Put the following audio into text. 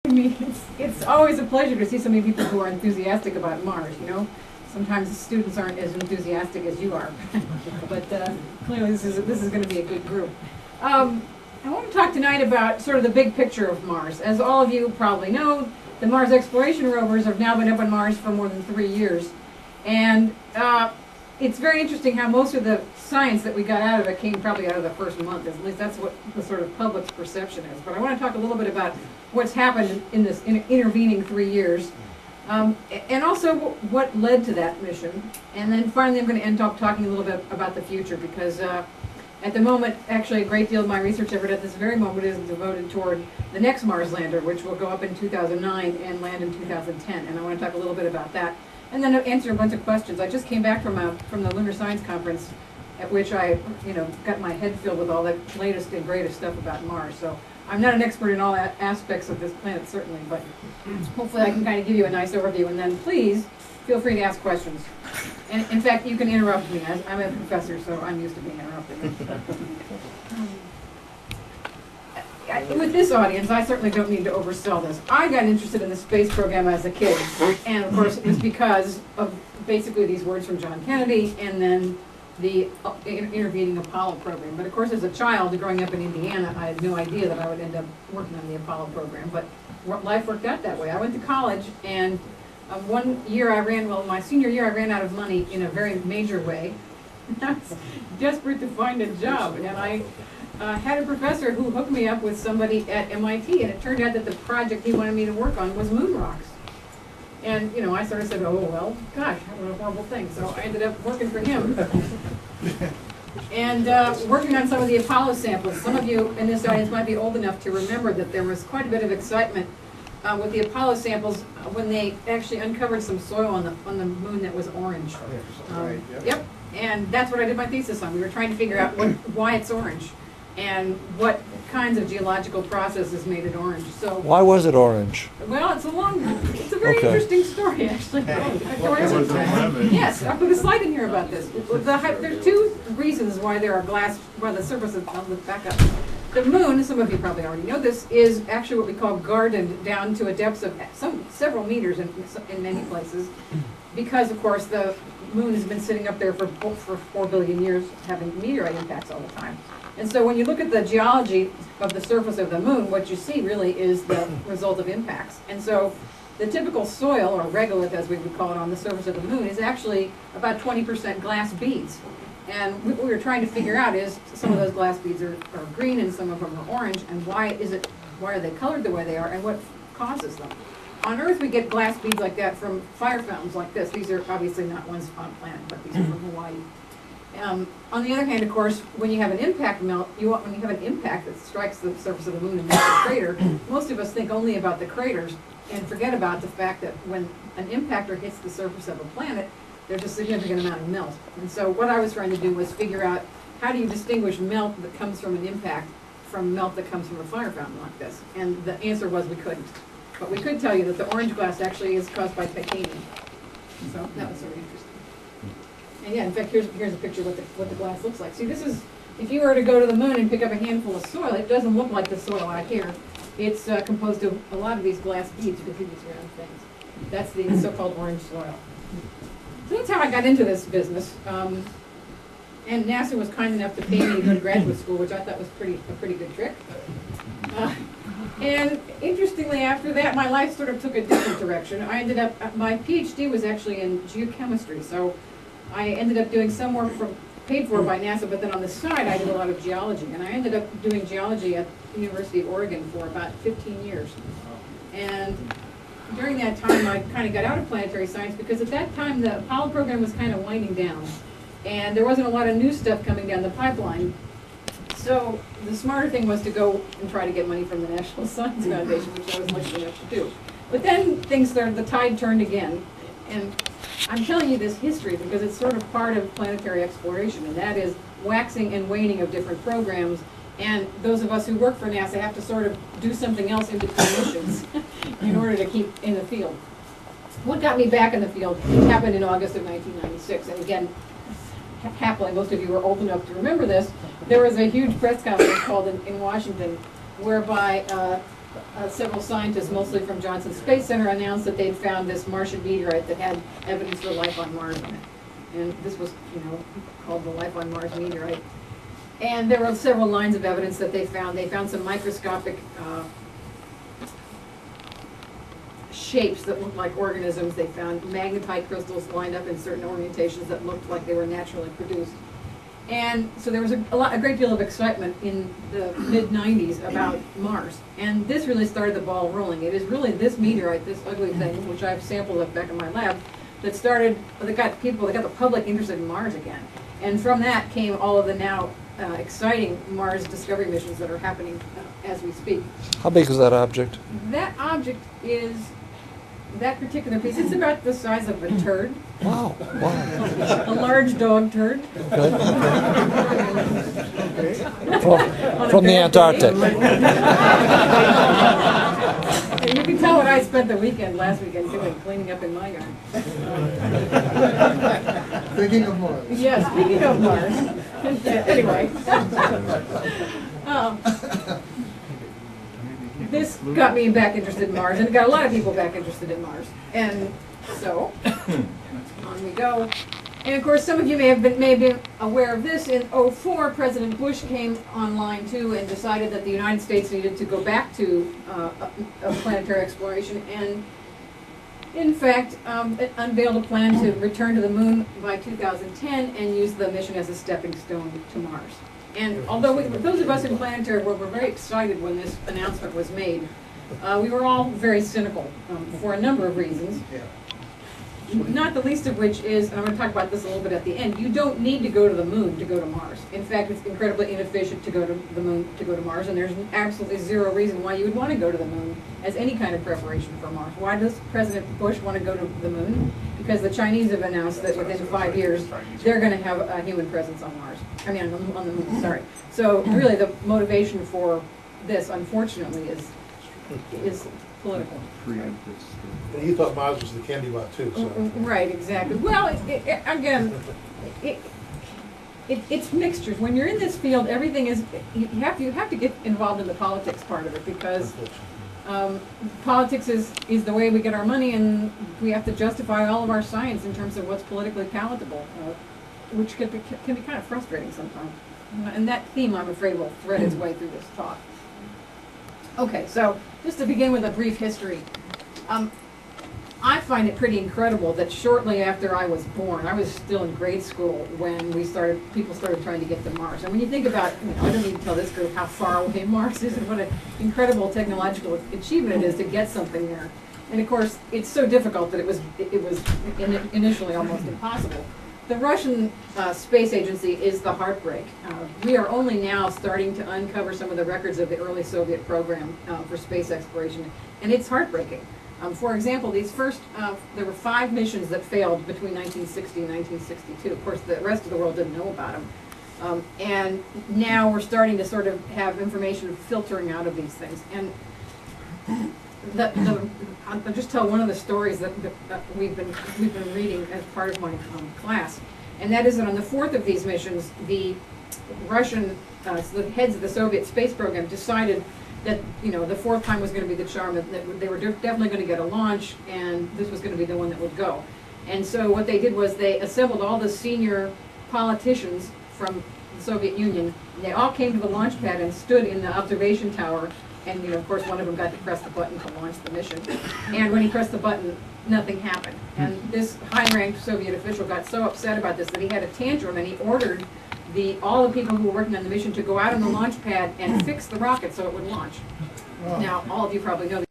I mean, it's always a pleasure to see so many people who are enthusiastic about Mars, you know. Sometimes the students aren't as enthusiastic as you are, but clearly this is going to be a good group. I want to talk tonight about sort of the big picture of Mars. As all of you probably know, the Mars exploration rovers have now been up on Mars for more than 3 years, and it's very interesting how most of the science that we got out of it came probably out of the first month. At least that's what the sort of public's perception is. But I want to talk a little bit about what's happened in this intervening 3 years, and also what led to that mission. And then finally I'm going to end up talking a little bit about the future, because at the moment, actually a great deal of my research effort at this very moment is devoted toward the next Mars lander, which will go up in 2009 and land in 2010. And I want to talk a little bit about that. And then answer a bunch of questions. I just came back from the Lunar Science Conference, at which I, got my head filled with all the latest and greatest stuff about Mars. So I'm not an expert in all aspects of this planet, certainly, but hopefully I can kind of give you a nice overview. And then please feel free to ask questions. And in fact, you can interrupt me. I'm a professor, so I'm used to being interrupted. With this audience, I certainly don't need to oversell this. I got interested in the space program as a kid, and of course it was because of basically these words from John Kennedy and then the intervening Apollo program. But of course, as a child growing up in Indiana, I had no idea that I would end up working on the Apollo program, but life worked out that way. I went to college, and one year my senior year, I ran out of money in a very major way. I was desperate to find a job, and I had a professor who hooked me up with somebody at MIT, and it turned out that the project he wanted me to work on was moon rocks. And, I sort of said, oh, well, gosh, what a horrible thing. So I ended up working for him and working on some of the Apollo samples. Some of you in this audience might be old enough to remember that there was quite a bit of excitement with the Apollo samples when they actually uncovered some soil on the moon that was orange. Yep, and that's what I did my thesis on. We were trying to figure out why it's orange and what kinds of geological processes made it orange. So why was it orange? Well, it's a very interesting story, actually. Yes, I put a slide in here about this. There are two reasons why the surface of, I'll look back up. The moon, some of you probably already know this, is actually what we call gardened down to a depth of several meters in many places, because of course the moon has been sitting up there for 4 billion years, having meteorite impacts all the time. And so when you look at the geology of the surface of the moon, what you see really is the result of impacts. And so the typical soil, or regolith as we would call it on the surface of the moon, is actually about 20% glass beads. And what we were trying to figure out is some of those glass beads are green and some of them are orange, and why are they colored the way they are, and what causes them. On Earth we get glass beads like that from fire fountains like this. These are obviously not ones on planet, but these are from Hawaii. On the other hand, of course, when you have an impact that strikes the surface of the moon and makes a crater, most of us think only about the craters and forget about the fact that when an impactor hits the surface of a planet, there's a significant amount of melt. And so what I was trying to do was figure out how do you distinguish melt that comes from an impact from melt that comes from a fire fountain like this. And the answer was we couldn't. But we could tell you that the orange glass actually is caused by titanium. So that was sort of interesting. And yeah, in fact, here's a picture of what the glass looks like. See, this is, if you were to go to the moon and pick up a handful of soil, it doesn't look like the soil out here. It's composed of a lot of these glass beads. You can see these round things. That's the so-called orange soil. So that's how I got into this business. And NASA was kind enough to pay me to go to graduate school, which I thought was a pretty good trick. And interestingly, after that, my life sort of took a different direction. I ended up, my PhD was actually in geochemistry, so I ended up doing some work paid for by NASA, but then on the side I did a lot of geology. And I ended up doing geology at the University of Oregon for about 15 years. And during that time I kind of got out of planetary science, because at that time the Apollo program was kind of winding down. And there wasn't a lot of new stuff coming down the pipeline. So the smarter thing was to go and try to get money from the National Science Foundation, which I was lucky enough to do. But then the tide turned again. And I'm telling you this history because it's sort of part of planetary exploration, and that is waxing and waning of different programs. And those of us who work for NASA have to sort of do something else in between missions in order to keep in the field. What got me back in the field happened in August of 1996. And again, happily, most of you are old enough to remember this. There was a huge press conference called in Washington whereby several scientists, mostly from Johnson Space Center, announced that they'd found this Martian meteorite that had evidence for life on Mars on it. And this was, called the Life on Mars meteorite. And there were several lines of evidence that they found. They found some microscopic shapes that looked like organisms. They found magnetite crystals lined up in certain orientations that looked like they were naturally produced. And so there was a great deal of excitement in the mid-90s about Mars. And this really started the ball rolling. It is really this meteorite, this ugly thing, which I've sampled up back in my lab, that got the public interested in Mars again. And from that came all of the now exciting Mars discovery missions that are happening as we speak. How big is that object? That object is, that particular piece, it's about the size of a turd. Wow, wow. A large dog turd. Okay. From the Antarctic. You can tell what I spent the last weekend doing, cleaning up in my yard. Thinking of Mars. Yes, speaking of Mars. Anyway. This got me back interested in Mars, and it got a lot of people back interested in Mars. And so, on we go. And of course, some of you may have been aware of this. In '04, President Bush came online too and decided that the United States needed to go back to a planetary exploration, and in fact, it unveiled a plan to return to the moon by 2010 and use the mission as a stepping stone to Mars. And although those of us in planetary world were very excited when this announcement was made, we were all very cynical for a number of reasons. Not the least of which is, and I'm going to talk about this a little bit at the end, you don't need to go to the moon to go to Mars. In fact, it's incredibly inefficient to go to the moon to go to Mars, and there's absolutely zero reason why you would want to go to the moon as any kind of preparation for Mars. Why does President Bush want to go to the moon? Because the Chinese have announced that within 5 years, they're going to have a human presence on Mars. I mean, on the moon, sorry. So really the motivation for this, unfortunately, is political. And you thought Mars was the candy lot too, so. Right, exactly. Well, it's mixtures. When you're in this field, everything is, you have to get involved in the politics part of it, because politics is the way we get our money, and we have to justify all of our science in terms of what's politically palatable, which can be kind of frustrating sometimes. And that theme, I'm afraid, will thread its way through this talk. Okay, so just to begin with a brief history. I find it pretty incredible that shortly after I was born, I was still in grade school when people started trying to get to Mars. And when you think about, I don't need to tell this group how far away Mars is and what an incredible technological achievement it is to get something there. And of course, it's so difficult that it was initially almost impossible. The Russian space agency is the heartbreak. We are only now starting to uncover some of the records of the early Soviet program for space exploration, and it's heartbreaking. For example, there were 5 missions that failed between 1960 and 1962. Of course, the rest of the world didn't know about them. And now we're starting to sort of have information filtering out of these things. And I'll just tell one of the stories that we've been reading as part of my class, and that is that on the 4th of these missions, the Russian, the heads of the Soviet space program decided that the 4th time was going to be the charm, that they were definitely going to get a launch, and this was going to be the one that would go. And so what they did was they assembled all the senior politicians from the Soviet Union, and they all came to the launch pad and stood in the observation tower. And of course, one of them got to press the button to launch the mission. And when he pressed the button, nothing happened. And this high-ranked Soviet official got so upset about this that he had a tantrum, and he ordered all the people who were working on the mission to go out on the launch pad and fix the rocket so it would launch. Now, all of you probably know